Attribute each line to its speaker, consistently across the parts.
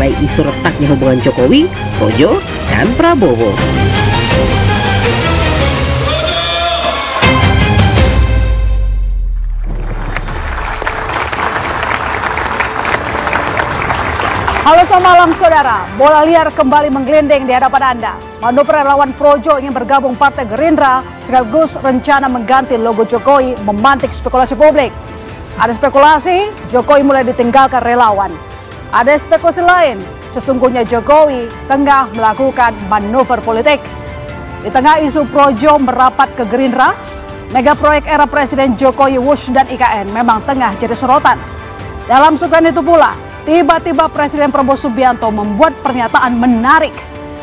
Speaker 1: mengenai isu retaknya hubungan Jokowi, Projo, dan Prabowo.
Speaker 2: Halo, selamat malam saudara. Bola liar kembali menggelinding di hadapan Anda. Manuver relawan Projo ingin bergabung Partai Gerindra sekaligus rencana mengganti logo Jokowi memantik spekulasi publik. Ada spekulasi Jokowi mulai ditinggalkan relawan. Ada spekulasi lain, sesungguhnya Jokowi tengah melakukan manuver politik. Di tengah isu Projo merapat ke Gerindra, mega proyek era Presiden Jokowi Wush dan IKN memang tengah jadi sorotan. Dalam sukan itu pula, tiba-tiba Presiden Prabowo Subianto membuat pernyataan menarik,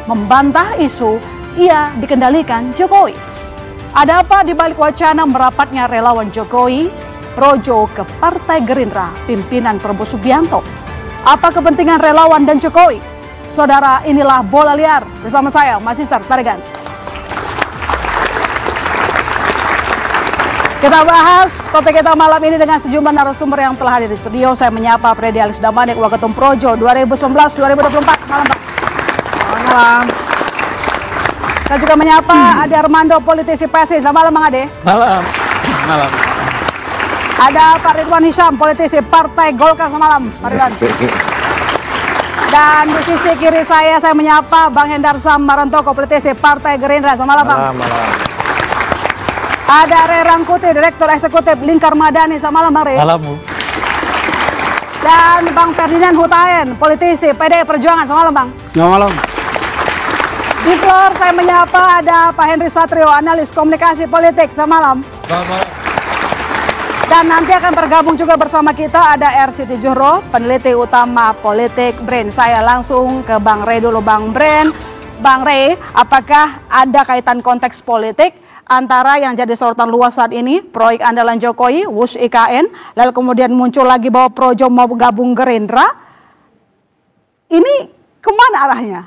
Speaker 2: membantah isu ia dikendalikan Jokowi. Ada apa di balik wacana merapatnya relawan Jokowi, Projo ke Partai Gerindra pimpinan Prabowo Subianto? Apa kepentingan relawan dan Jokowi? Saudara, inilah Bola Liar bersama saya, Mas Sister Tarigan. Kita bahas topik kita malam ini dengan sejumlah narasumber yang telah hadir di studio. Saya menyapa Freddy Alex Damanik, Waketum Projo 2019-2024. Malam, Pak. Malam. Saya juga menyapa Ade Armando, politisi PSI. Selamat malam, Bang Ade.
Speaker 3: Malam. Malam.
Speaker 2: Ada Pak Ridwan Hisyam, politisi Partai Golkar. Selamat malam, Pak Ridwan. Dan di sisi kiri saya menyapa Bang Hendar Sam Marantoko, politisi Partai Gerindra. Selamat malam, Bang.
Speaker 3: Malam.
Speaker 2: Ada Ray Rangkuti, Direktur Eksekutif Lingkar Madani. Selamat malam, Bang Ray.
Speaker 3: Malam.
Speaker 2: Dan Bang Ferdinand Hutaien, politisi PDI Perjuangan. Selamat malam, Bang.
Speaker 3: Selamat malam.
Speaker 2: Di floor saya menyapa ada Pak Henry Satrio, analis komunikasi politik. Selamat malam.
Speaker 3: Selamat malam.
Speaker 2: Dan nanti akan bergabung juga bersama kita ada R. Siti Juhro, peneliti utama politik BRAIN. Saya langsung ke Bang Ray dulu, Bang BRAIN. Bang Ray, apakah ada kaitan konteks politik antara yang jadi sorotan luas saat ini, proyek andalan Jokowi, Wush IKN, lalu kemudian muncul lagi bahwa Projo mau gabung Gerindra? Ini kemana arahnya?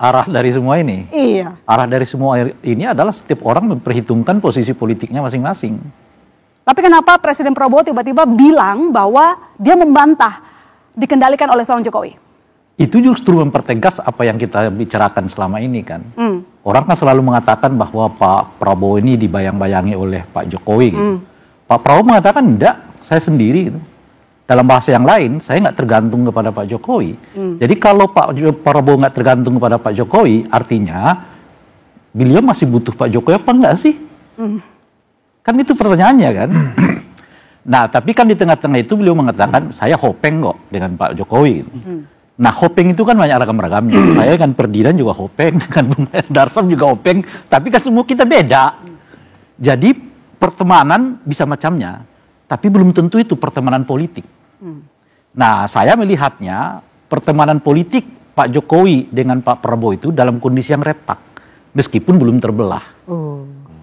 Speaker 3: Arah dari semua ini?
Speaker 2: Iya.
Speaker 3: Arah dari semua ini adalah setiap orang memperhitungkan posisi politiknya masing-masing.
Speaker 2: Tapi kenapa Presiden Prabowo tiba-tiba bilang bahwa dia membantah dikendalikan oleh seorang Jokowi?
Speaker 3: Itu justru mempertegas apa yang kita bicarakan selama ini kan. Orang kan selalu mengatakan bahwa Pak Prabowo ini dibayang-bayangi oleh Pak Jokowi gitu. Pak Prabowo mengatakan enggak, saya sendiri gitu. Dalam bahasa yang lain, saya nggak tergantung kepada Pak Jokowi. Jadi kalau Pak Prabowo nggak tergantung kepada Pak Jokowi, artinya beliau masih butuh Pak Jokowi apa enggak sih? Kan itu pertanyaannya kan. Nah, tapi kan di tengah-tengah itu beliau mengatakan saya hopeng kok dengan Pak Jokowi gitu. Nah, hopeng itu kan banyak ragam-ragamnya. Saya kan Ferdinand juga hopeng, kan Bung Darsam juga hopeng, tapi kan semua kita beda. Jadi pertemanan bisa macamnya, tapi belum tentu itu pertemanan politik. Nah, saya melihatnya pertemanan politik Pak Jokowi dengan Pak Prabowo itu dalam kondisi yang retak, meskipun belum terbelah.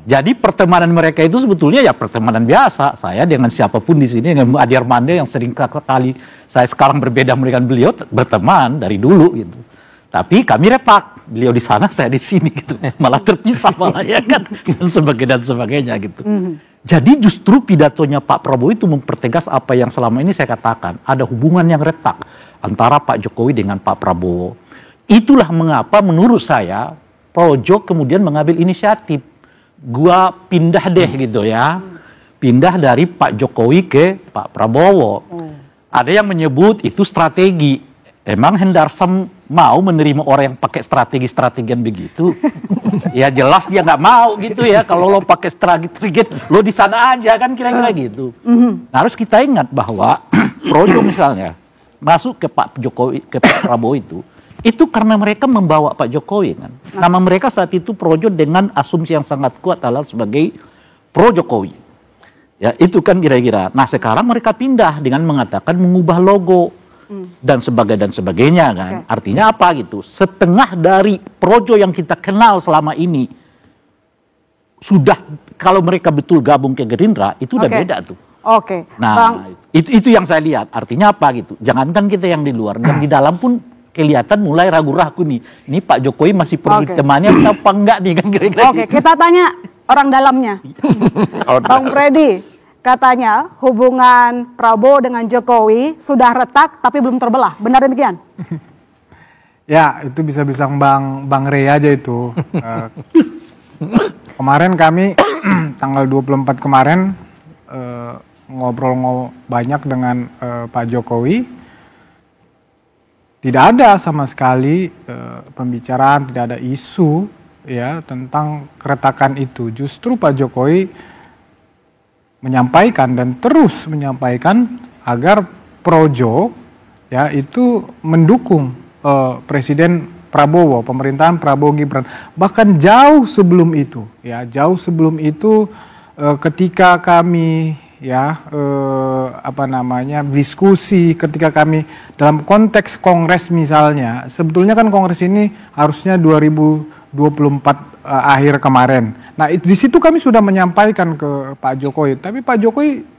Speaker 3: Jadi pertemanan mereka itu sebetulnya ya pertemanan biasa. Saya dengan siapapun di sini, dengan Ade Armando yang sering kali saya sekarang berbeda dengan beliau berteman dari dulu gitu. Tapi kami retak, beliau di sana, saya di sini gitu. Malah terpisah malah ya kan dan sebagainya gitu. Jadi justru pidatonya Pak Prabowo itu mempertegas apa yang selama ini saya katakan, ada hubungan yang retak antara Pak Jokowi dengan Pak Prabowo. Itulah mengapa menurut saya Projo kemudian mengambil inisiatif. Gua pindah deh gitu ya, pindah dari Pak Jokowi ke Pak Prabowo. Ada yang menyebut itu strategi. Emang Hendarsam mau menerima orang yang pakai strategi-strategian begitu? Ya jelas dia nggak mau gitu ya. Kalau lo pakai strategi, lo di sana aja kan kira-kira gitu. Nah, harus kita ingat bahwa Projo misalnya masuk ke Pak Jokowi, ke Pak Prabowo itu karena mereka membawa Pak Jokowi kan. Nama mereka saat itu Projo dengan asumsi yang sangat kuat adalah sebagai pro Jokowi. Ya itu kan kira-kira. Nah sekarang mereka pindah dengan mengatakan mengubah logo dan sebagainya kan. Artinya apa gitu? Setengah dari Projo yang kita kenal selama ini sudah kalau mereka betul gabung ke Gerindra itu udah beda tuh. Nah Bang, itu yang saya lihat. Artinya apa gitu? Jangankan kita yang di luar, yang di dalam pun kelihatan mulai ragu-ragu nih. Ini Pak Jokowi masih perlu ditemani atau apa enggak nih kan kira-kira.
Speaker 2: Kita tanya orang dalamnya. Bang Freddy, katanya hubungan Prabowo dengan Jokowi sudah retak tapi belum terbelah. Benar demikian?
Speaker 4: Ya, itu bisa-bisa Bang Rey aja itu. Kemarin kami tanggal 24 kemarin ngobrol banyak dengan Pak Jokowi. Tidak ada sama sekali pembicaraan, tidak ada isu ya tentang keretakan itu. Justru Pak Jokowi menyampaikan dan terus menyampaikan agar Projo ya itu mendukung Presiden Prabowo, pemerintahan Prabowo Gibran. Bahkan jauh sebelum itu, ya jauh sebelum itu ketika kami diskusi, ketika kami dalam konteks kongres misalnya, sebetulnya kan kongres ini harusnya 2024 akhir kemarin. Nah di situ kami sudah menyampaikan ke Pak Jokowi, tapi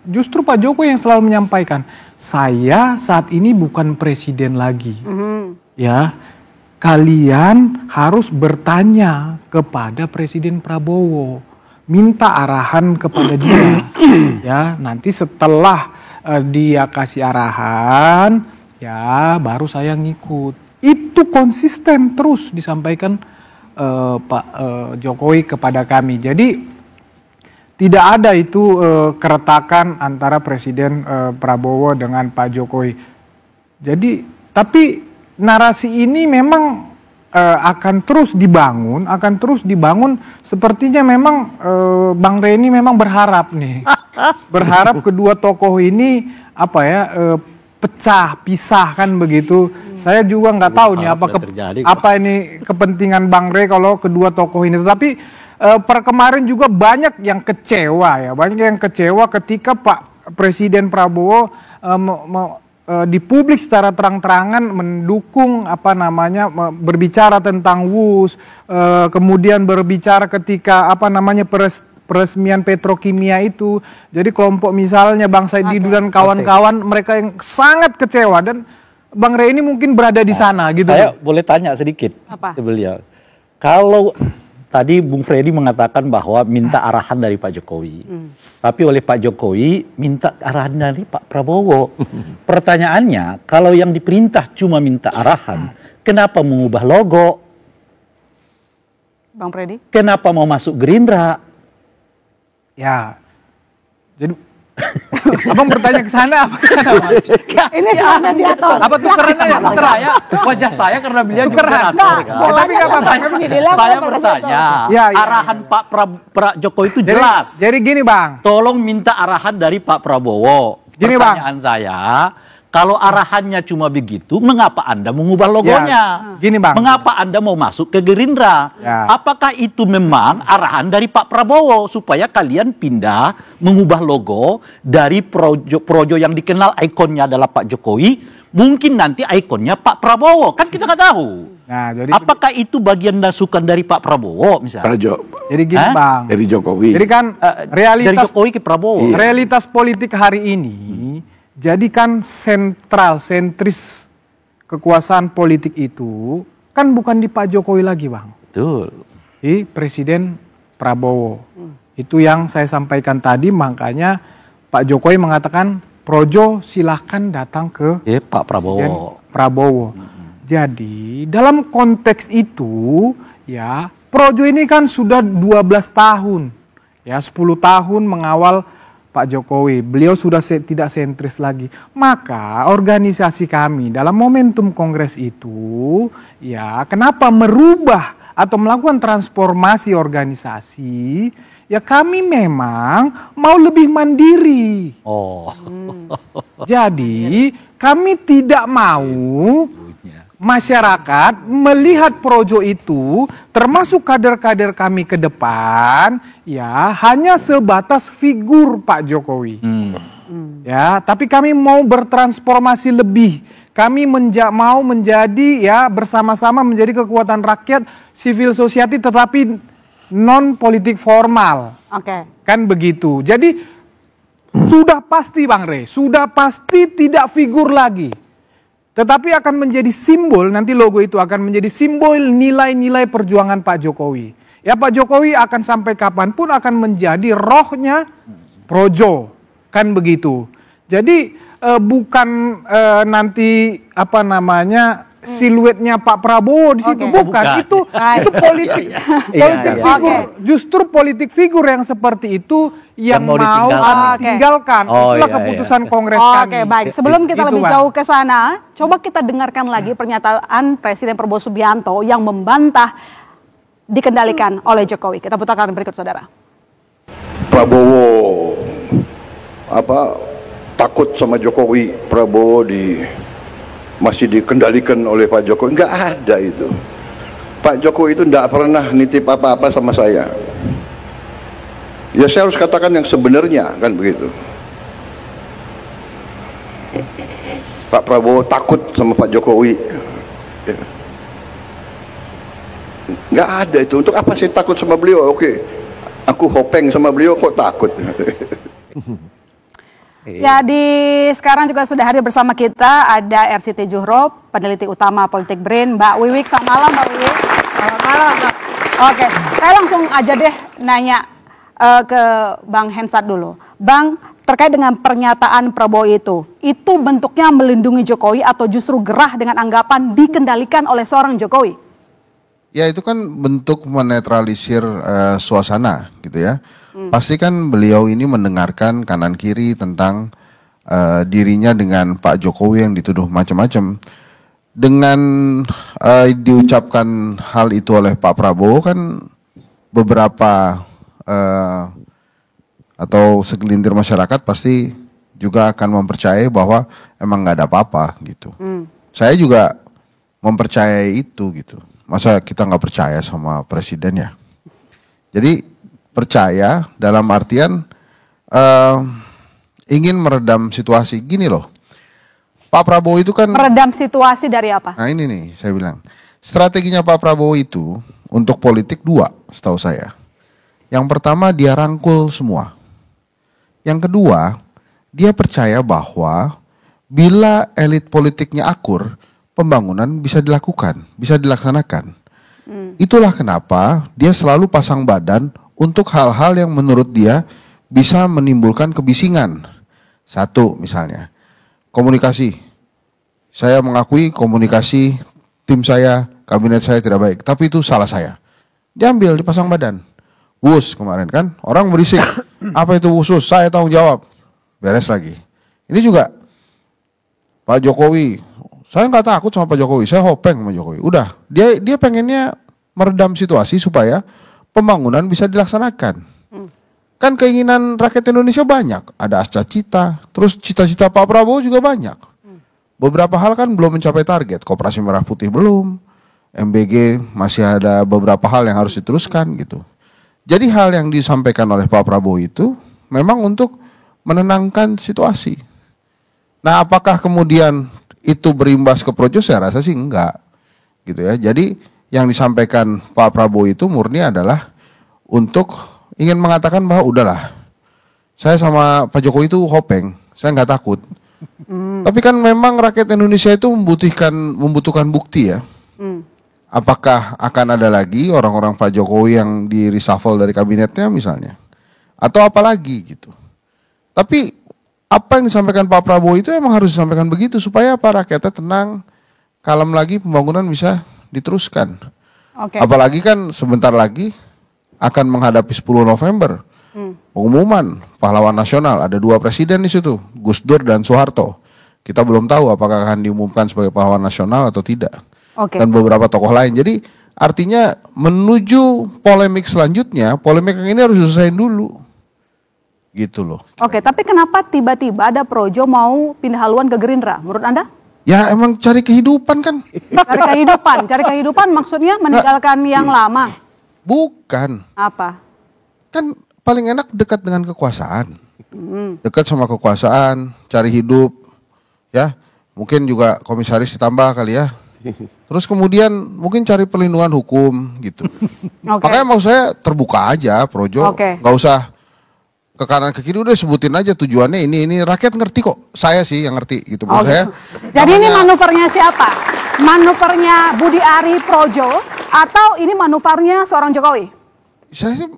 Speaker 4: justru Pak Jokowi yang selalu menyampaikan, saya saat ini bukan presiden lagi. Ya, kalian harus bertanya kepada Presiden Prabowo, minta arahan kepada dia. Ya, nanti setelah dia kasih arahan, ya baru saya ngikut. Itu konsisten terus disampaikan Pak Jokowi kepada kami. Jadi tidak ada itu keretakan antara Presiden Prabowo dengan Pak Jokowi. Jadi tapi narasi ini memang akan terus dibangun, sepertinya memang Bang Rey ini memang berharap nih. Berharap kedua tokoh ini pisah kan begitu. Saya juga nggak tahu nih apa ini kepentingan Bang Rey kalau kedua tokoh ini. Tetapi per kemarin juga banyak yang kecewa ketika Pak Presiden Prabowo di publik secara terang-terangan mendukung berbicara tentang WUS, kemudian berbicara ketika peresmian petrokimia itu. Jadi kelompok misalnya Bang Said Didu dan kawan-kawan mereka yang sangat kecewa, dan Bang Rey ini mungkin berada di sana gitu.
Speaker 3: Saya boleh tanya sedikit ke beliau. Kalau tadi Bung Freddy mengatakan bahwa minta arahan dari Pak Jokowi. Tapi oleh Pak Jokowi minta arahan dari Pak Prabowo. Pertanyaannya, kalau yang diperintah cuma minta arahan, kenapa mengubah logo?
Speaker 2: Bang Freddy?
Speaker 3: Kenapa mau masuk Gerindra?
Speaker 4: Ya, jadi Abang bertanya ke sana apa?
Speaker 2: Ini sana di atas.
Speaker 3: Apa tukeran aja? Tukeran ya. Wajah saya karena beliau juga
Speaker 2: Nah,
Speaker 4: tapi nggak apa-apa.
Speaker 3: Saya bertanya, arahan Pak Jokowi itu jelas.
Speaker 4: Jadi gini Bang.
Speaker 3: Tolong minta arahan dari Pak Prabowo.
Speaker 4: Gini
Speaker 3: Pertanyaan saya, kalau arahannya cuma begitu, mengapa Anda mengubah logonya?
Speaker 4: Gini Bang.
Speaker 3: Mengapa Anda mau masuk ke Gerindra?
Speaker 4: Ya.
Speaker 3: Apakah itu memang arahan dari Pak Prabowo supaya kalian pindah mengubah logo dari Projo yang dikenal ikonnya adalah Pak Jokowi, mungkin nanti ikonnya Pak Prabowo, kan kita nggak tahu.
Speaker 4: Nah, jadi
Speaker 3: apakah itu bagian masukan dari Pak Prabowo misalnya?
Speaker 4: Jadi gini Bang.
Speaker 5: Dari Jokowi.
Speaker 4: Jadi kan
Speaker 3: dari Jokowi ke Prabowo.
Speaker 4: Realitas politik hari ini jadi kan sentris kekuasaan politik itu kan bukan di Pak Jokowi lagi Bang.
Speaker 3: Betul.
Speaker 4: Di Presiden Prabowo. Itu yang saya sampaikan tadi, makanya Pak Jokowi mengatakan Projo silahkan datang ke
Speaker 3: Pak Prabowo.
Speaker 4: Prabowo. Jadi dalam konteks itu ya Projo ini kan sudah 12 tahun. Ya 10 tahun mengawal Pak Jokowi, beliau sudah tidak sentris lagi. Maka organisasi kami dalam momentum kongres itu, ya kenapa merubah atau melakukan transformasi organisasi? Ya kami memang mau lebih mandiri. Jadi kami tidak mau masyarakat melihat Projo itu, termasuk kader-kader kami ke depan, ya hanya sebatas figur Pak Jokowi. Ya, tapi kami mau bertransformasi lebih. Kami mau menjadi ya bersama-sama menjadi kekuatan rakyat, civil society, tetapi non politik formal. Kan begitu. Jadi sudah pasti Bang Rey, sudah pasti tidak figur lagi. Tetapi akan menjadi simbol, nanti logo itu akan menjadi simbol nilai-nilai perjuangan Pak Jokowi. Ya Pak Jokowi akan sampai kapanpun akan menjadi rohnya Projo. kan begitu. Jadi bukan nanti apa namanya siluetnya Pak Prabowo di situ, bukan. Itu politik figur. Justru politik figur yang seperti itu yang mau ditinggalkan. Itulah keputusan Kongres kami.
Speaker 2: Oke, baik. Sebelum kita lebih jauh ke sana, coba kita dengarkan lagi pernyataan Presiden Prabowo Subianto yang membantah dikendalikan oleh Jokowi. Kita putarkan berikut, saudara.
Speaker 5: Prabowo takut sama Jokowi, Prabowo masih dikendalikan oleh Pak Jokowi. Nggak ada itu. Pak Jokowi itu nggak pernah nitip apa-apa sama saya. Ya saya harus katakan yang sebenarnya, kan begitu. Pak Prabowo takut sama Pak Jokowi. Ya. Nggak ada itu. Untuk apa saya takut sama beliau? Oke, aku hopeng sama beliau, kok takut?
Speaker 2: Ya, sekarang juga sudah hadir bersama kita ada RCT Juhro, peneliti utama Politik Brain, Mbak Wiwik. Selamat malam, Mbak Wiwik. Selamat malam. Oke, saya langsung aja deh nanya ke Bang Hensat dulu. Bang, terkait dengan pernyataan Prabowo itu bentuknya melindungi Jokowi atau justru gerah dengan anggapan dikendalikan oleh seorang Jokowi?
Speaker 6: Ya, itu kan bentuk menetralisir suasana gitu ya. Pasti kan beliau ini mendengarkan kanan kiri tentang dirinya dengan Pak Jokowi yang dituduh macam-macam. Dengan diucapkan hal itu oleh Pak Prabowo kan beberapa atau segelintir masyarakat pasti juga akan mempercayai bahwa emang nggak ada apa-apa gitu. Saya juga mempercayai itu gitu. Masa kita nggak percaya sama presiden ya? Jadi percaya dalam artian ingin meredam situasi. Gini loh, Pak Prabowo itu kan
Speaker 2: meredam situasi dari apa?
Speaker 6: Nah ini nih saya bilang, strateginya Pak Prabowo itu untuk politik dua setahu saya. Yang pertama dia rangkul semua. Yang kedua dia percaya bahwa bila elit politiknya akur, pembangunan bisa dilakukan, bisa dilaksanakan. Itulah kenapa dia selalu pasang badan untuk hal-hal yang menurut dia bisa menimbulkan kebisingan. Satu misalnya, komunikasi. Saya mengakui komunikasi tim saya, kabinet saya tidak baik, tapi itu salah saya. Diambil, dipasang badan. Wus kemarin kan, orang berisik. Apa itu wusus? Saya tanggung jawab. Beres lagi. Ini juga, Pak Jokowi, saya nggak takut sama Pak Jokowi, saya hopeng sama Jokowi. Udah, dia pengennya meredam situasi supaya pembangunan bisa dilaksanakan. Kan keinginan rakyat Indonesia banyak. Ada cita-cita, terus cita-cita Pak Prabowo juga banyak. Beberapa hal kan belum mencapai target. Koperasi Merah Putih belum, MBG masih ada beberapa hal yang harus diteruskan gitu. Jadi hal yang disampaikan oleh Pak Prabowo itu memang untuk menenangkan situasi. Nah, apakah kemudian itu berimbas ke projo? Saya rasa sih enggak. Gitu ya. Jadi yang disampaikan Pak Prabowo itu murni adalah untuk ingin mengatakan bahwa udahlah, saya sama Pak Jokowi itu hopeng, saya nggak takut. Tapi kan memang rakyat Indonesia itu membutuhkan bukti ya. Apakah akan ada lagi orang-orang Pak Jokowi yang di reshuffle dari kabinetnya misalnya, atau apa lagi gitu. Tapi apa yang disampaikan Pak Prabowo itu emang harus disampaikan begitu supaya para rakyatnya tenang, kalem lagi, pembangunan bisa diteruskan. Apalagi kan sebentar lagi akan menghadapi 10 November. Pengumuman pahlawan nasional, ada 2 presiden di situ, Gus Dur dan Soeharto. Kita belum tahu apakah akan diumumkan sebagai pahlawan nasional atau tidak. Dan beberapa tokoh lain. Jadi artinya menuju polemik selanjutnya, polemik yang ini harus diselesaikan dulu. Gitu loh.
Speaker 2: Tapi kenapa tiba-tiba ada projo mau pindah haluan ke Gerindra? Menurut Anda?
Speaker 6: Ya emang cari kehidupan kan.
Speaker 2: Cari kehidupan maksudnya meninggalkan yang lama?
Speaker 6: Bukan.
Speaker 2: Apa?
Speaker 6: Kan paling enak dekat dengan kekuasaan. Dekat sama kekuasaan, cari hidup. Ya, mungkin juga komisaris ditambah kali ya. Terus kemudian mungkin cari perlindungan hukum gitu. Makanya mau saya terbuka aja projo, nggak usah ke kanan ke kiri, udah sebutin aja tujuannya ini rakyat ngerti kok. Saya sih yang ngerti gitu saya.
Speaker 2: Jadi ini manuvernya siapa? Manuvernya Budi Ari Projo atau ini manuvernya seorang Jokowi?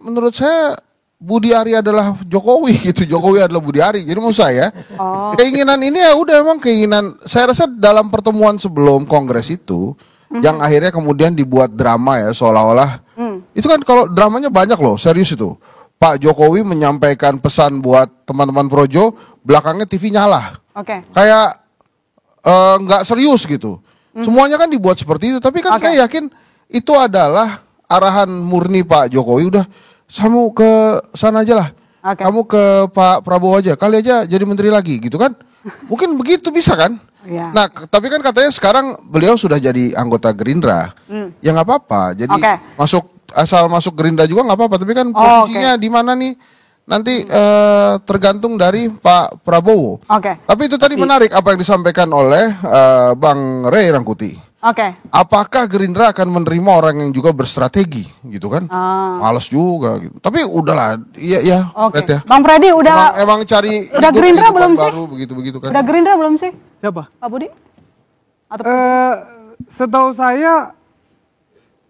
Speaker 6: Menurut saya Budi Ari adalah Jokowi gitu, Jokowi adalah Budi Ari. Jadi maksud saya, keinginan ini ya udah emang keinginan. Saya rasa dalam pertemuan sebelum Kongres itu, yang akhirnya kemudian dibuat drama ya seolah-olah. Itu kan kalau dramanya banyak loh, serius itu. Pak Jokowi menyampaikan pesan buat teman-teman Projo, belakangnya TV nyala. Kayak nggak serius gitu. Semuanya kan dibuat seperti itu. Tapi kan saya yakin itu adalah arahan murni Pak Jokowi. Udah, kamu ke sana aja lah. Kamu ke Pak Prabowo aja. Kali aja jadi menteri lagi gitu kan. Mungkin begitu bisa kan. Nah tapi kan katanya sekarang beliau sudah jadi anggota Gerindra. Ya nggak apa-apa. Jadi asal masuk Gerindra juga nggak apa-apa. Tapi kan posisinya di mana nih? Nanti tergantung dari Pak Prabowo. Tapi itu tadi menarik apa yang disampaikan oleh Bang Ray Rangkuti. Apakah Gerindra akan menerima orang yang juga berstrategi, gitu kan? Males juga, gitu. Tapi udahlah, iya ya.
Speaker 2: Bang Freddy
Speaker 6: emang cari.
Speaker 2: Udah Gerindra belum sih?
Speaker 6: Begitu kan?
Speaker 2: Udah Gerindra belum sih?
Speaker 4: Siapa?
Speaker 2: Pak Budi? Atau
Speaker 4: Setahu saya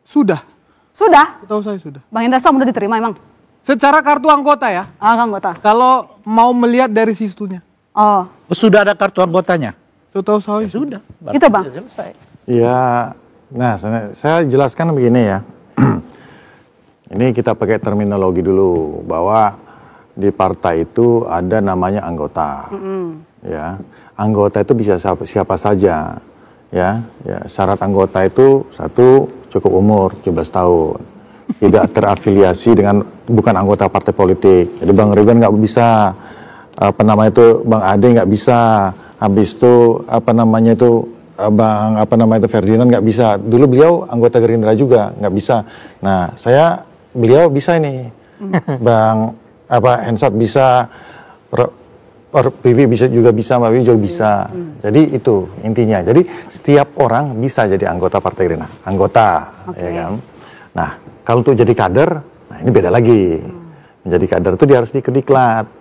Speaker 4: sudah.
Speaker 2: Sudah?
Speaker 4: Setahu saya sudah.
Speaker 2: Bang Indra Sam udah diterima emang?
Speaker 4: Secara kartu anggota ya?
Speaker 2: Anggota.
Speaker 4: Kalau mau melihat dari sistemnya.
Speaker 3: Sudah ada kartu anggotanya?
Speaker 4: Setahu saya
Speaker 3: sudah.
Speaker 2: Itu Bang?
Speaker 3: Selesai.
Speaker 7: Ya, nah saya jelaskan begini ya. Ini kita pakai terminologi dulu bahwa di partai itu ada namanya anggota. Ya, anggota itu bisa siapa saja. Ya, syarat anggota itu satu cukup umur 17 tahun. Tidak terafiliasi dengan bukan anggota partai politik. Jadi Bang Ridwan nggak bisa, Bang Ade nggak bisa. Habis itu Bang Ferdinand nggak bisa. Dulu beliau anggota Gerindra juga nggak bisa. Nah beliau bisa ini. Bang Hensat bisa, Pivi juga bisa, Mbak Wiwi juga bisa. Jadi itu intinya. Jadi setiap orang bisa jadi anggota Partai Gerindra. Anggota, ya kan. Nah kalau untuk jadi kader, nah ini beda lagi. Menjadi kader itu dia harus diklat.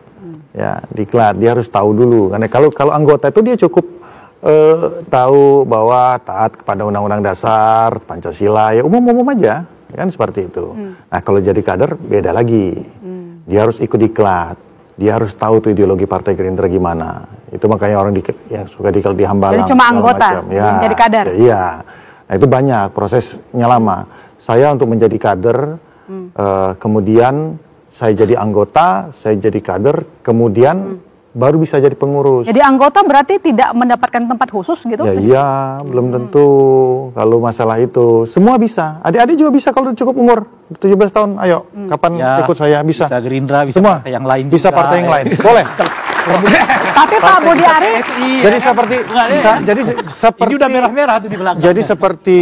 Speaker 7: Ya, diklat. Dia harus tahu dulu. Karena kalau anggota itu dia cukup tahu bahwa taat kepada Undang-Undang Dasar, Pancasila, ya umum-umum aja, kan seperti itu. Nah kalau jadi kader beda lagi, dia harus ikut diklat, dia harus tahu tuh ideologi Partai Gerindra gimana. Itu makanya orang yang suka diklat di Hambalang.
Speaker 2: Jadi cuma anggota,
Speaker 7: ya,
Speaker 2: jadi kader.
Speaker 7: Iya, nah itu banyak, prosesnya lama. Saya untuk menjadi kader, kemudian saya jadi anggota, saya jadi kader, kemudian baru bisa jadi pengurus.
Speaker 2: Jadi anggota berarti tidak mendapatkan tempat khusus gitu?
Speaker 7: Ya iya, belum tentu. Kalau masalah itu, semua bisa. Adik-adik juga bisa kalau cukup umur 17 tahun. Ayo, kapan ikut saya? Bisa.
Speaker 3: Bisa Gerindra, bisa
Speaker 7: semua.
Speaker 3: Partai yang lain
Speaker 7: bisa
Speaker 3: juga.
Speaker 7: Partai yang lain. Boleh.
Speaker 2: Tapi Pak Budi Ari,
Speaker 7: jadi seperti
Speaker 3: ini udah merah-merah tuh di belakang.
Speaker 7: Jadi seperti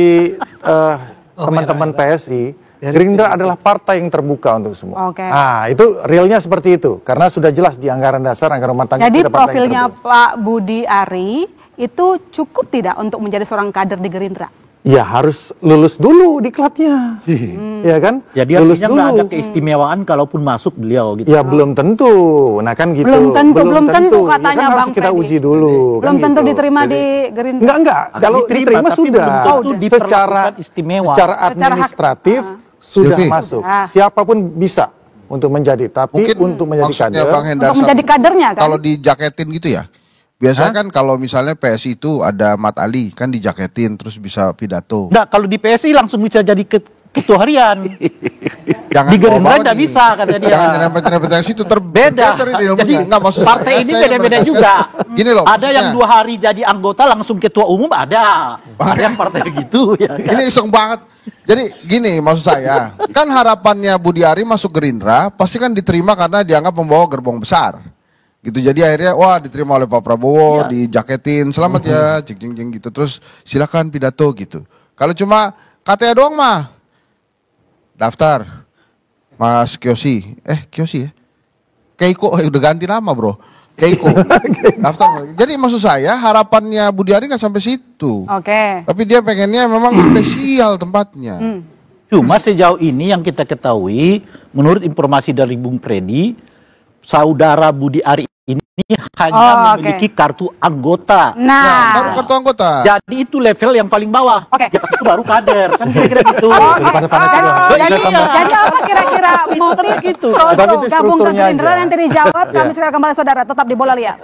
Speaker 7: teman-teman PSI, Gerindra adalah partai yang terbuka untuk semua. Nah, itu realnya seperti itu. Karena sudah jelas di anggaran dasar, anggaran rumah tangga.
Speaker 2: Jadi profilnya Pak Budi Ari itu cukup tidak untuk menjadi seorang kader di Gerindra?
Speaker 7: Ya harus lulus dulu diklatnya. Ya kan?
Speaker 3: Jadi
Speaker 7: lulus
Speaker 3: artinya nggak ada keistimewaan kalaupun masuk beliau gitu.
Speaker 7: Ya belum tentu. Nah kan gitu.
Speaker 2: Belum tentu katanya
Speaker 7: ya kan
Speaker 2: Bang
Speaker 7: harus kita uji dulu.
Speaker 2: Belum
Speaker 7: kan
Speaker 2: tentu
Speaker 7: gitu.
Speaker 2: diterima di Gerindra.
Speaker 7: Enggak. Kalau diterima sudah. Secara administratif sudah masuk. Siapapun bisa untuk menjadi. Tapi
Speaker 6: mungkin
Speaker 7: untuk menjadi kader.
Speaker 2: Untuk menjadi kadernya kan?
Speaker 6: Kalau dijaketin gitu ya. Biasanya kan kalau misalnya PSI itu ada Mat Ali kan dijaketin terus bisa pidato.
Speaker 3: Enggak, kalau di PSI langsung bisa jadi ketua harian.
Speaker 6: Jangan
Speaker 3: di Gerindra enggak bisa kata dia.
Speaker 6: Jangan nyerempet-nyerempet dari situ
Speaker 3: beda. Jadi
Speaker 6: enggak maksud
Speaker 3: partai ini beda-beda juga.
Speaker 6: Gini loh.
Speaker 3: Ada yang 2 hari jadi anggota langsung ketua umum ada. Ada yang partai begitu ya kan?
Speaker 6: Ini iseng banget. Jadi gini maksud saya, kan harapannya Budi Ari masuk Gerindra pasti kan diterima karena dianggap membawa gerbong besar. Gitu, jadi akhirnya wah diterima oleh Pak Prabowo, dijaketin selamat ya, jing gitu, terus silakan pidato gitu. Kalau cuma katanya doang mah daftar Mas Kyosi, Kyosi ya, Keiko udah ganti nama bro, Keiko daftar. Jadi maksud saya harapannya Budi Ari nggak sampai situ. Tapi dia pengennya memang spesial tempatnya.
Speaker 3: Cuma sejauh ini yang kita ketahui, menurut informasi dari Bung Freddy, saudara Budi Ari ini hanya memiliki kartu anggota.
Speaker 2: Nah,
Speaker 6: baru kartu anggota.
Speaker 3: Jadi itu level yang paling bawah.
Speaker 2: Oke.
Speaker 3: Di atas itu baru kader. Kan kira-kira gitu.
Speaker 2: Jadi apa kira-kira motif
Speaker 3: gitu.
Speaker 2: Projo
Speaker 7: Tapi itu
Speaker 2: gabung ke
Speaker 7: strukturnya
Speaker 2: Gerindra?
Speaker 7: aja.
Speaker 2: Nanti dijawab. Kami segera kembali saudara, tetap di Bola Liar.